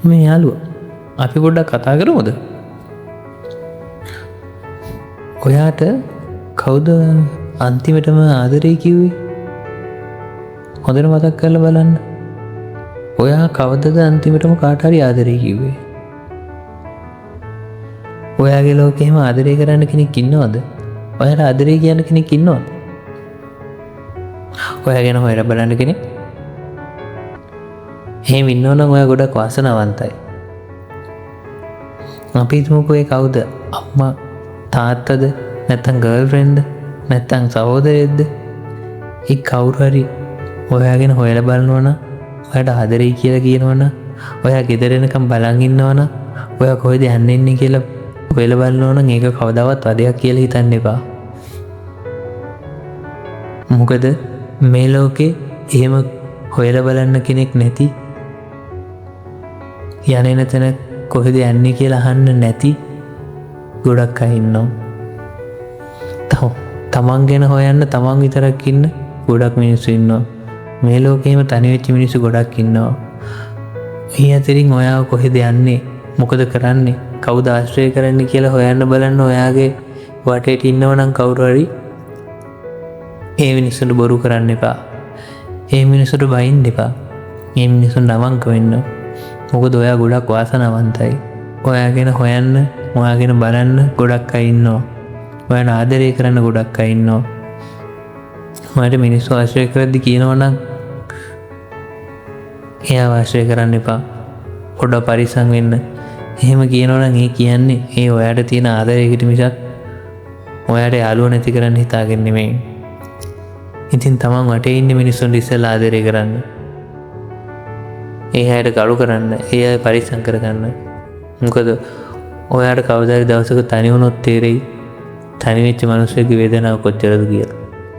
මේ යාළුවා අපි පොඩ්ඩක් කතා කරමුද? ඔයාට කවුද අන්තිමටම ආදරේ කිව්වේ? හොඳට මතක් කරලා බලන්න. ඔයා කවදද අන්තිමටම කාට හරි ආදරේ කිව්වේ? ඔයාගේ ලෝකේ එහෙම ආදරේ කරන්න කෙනෙක් ඉන්නවද? ඔයාට ආදරේ කියන්න කෙනෙක් ඉන්නවද? ඔයා ගැන හොයලා බලන්න කෙනෙක්? එහෙම ඉන්නවනම් ඔයා ගොඩක් වාසනාවන්තයි. අපි හිතමුකෝ ඒ කවුද? අම්මා, තාත්තද? නැත්නම් ගර්ල්ෆ්‍රෙන්ඩ්ද? නැත්නම් සහෝදරයෙක්ද? ඒ කවුරු හරි ඔයා ගැන හොයලා බලනවා නම්, ඔයාට ආදරේ කියලා කියනවා නම්, ඔයා ගෙදර එනකම් බලන් ඉන්නවා නම්, ඔයා කොහෙද යන්නේ කියලා හොයලා බලනවා නම් ඒක කවදාවත් වදයක් කියලා හිතන්න එපා. මොකද මේ ලෝකේ එහෙම හොයලා බලන්න කෙනෙක් නැති, යන්නේ නැතන කොහෙද යන්නේ කියලා අහන්න නැති ගොඩක් අය ඉන්නවා. තමන් ගැන හොයන්න තමන් විතරක් ඉන්න ගොඩක් මිනිස්සු ඉන්නවා. මේ ලෝකේම තනි වෙච්ච මිනිස්සු ගොඩක් ඉන්නවා. මේ අතරින් ඔයාව කොහෙද යන්නේ, මොකද කරන්නේ, කවුද ආශ්‍රය කරන්නේ කියලා හොයන්න බලන්න. ඔයාගේ වටේට ඉන්නවනම් කවුරු හරි ඒ මිනිස්සුන්ට බොරු කරන්න එපා. ඒ මිනිස්සුන්ට බයින්න එපා. මේ මිනිස්සුන්ට අවංක වෙන්න. මොකද ඔයා ගොඩක් වාසනාවන්තයි. ඔයා ගැන හොයන්න, ඔයා ගැන බලන්න ගොඩක් අය ඉන්නවා. ඔයාට ආදරය කරන්න ගොඩක් අය ඉන්නවා. ඔයාට මිනිස්සු ආශ්‍රය කරද්දි කියනවනම් එයාව ආශ්‍රය කරන්න එපා. පොඩ්ඩක් පරිස්සම් වෙන්න. එහෙම කියනවනම් ඒ කියන්නේ ඒ ඔයාට තියෙන ආදරයකට මිසක් ඔයාට යාළුවෝ නැති කරන්න හිතාගෙන නෙමෙයි. ඉතින් තමන් වටේ ඉන්න මිනිස්සුන්ට ඉස්සෙල්ලා ආදරය කරන්න. ඒ අයට කරු කරන්න, ඒ අය පරිස්සම් කරගන්න. මොකද ඔයාට කවදා හරි දවසක තනි වුණොත් තේරෙයි තනි වෙච්ච මිනිස්සුගේ වේදනාව කොච්චරද කියලා.